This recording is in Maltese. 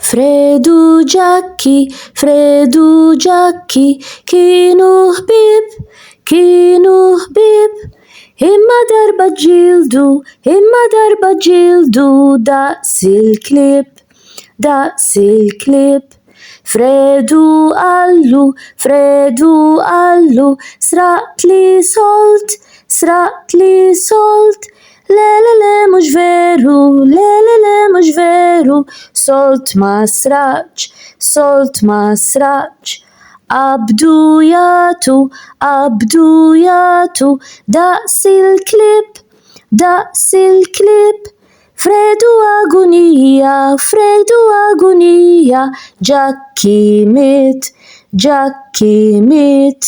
فريد وجاكي كينو حبيب هما ضربة جلدو داس الكليب فريد وقالو سرقت لي صوت لا مش فيرو صوت ما سرقش عبدو ياتو داس الكليب فريدو أغنية جاكي ميت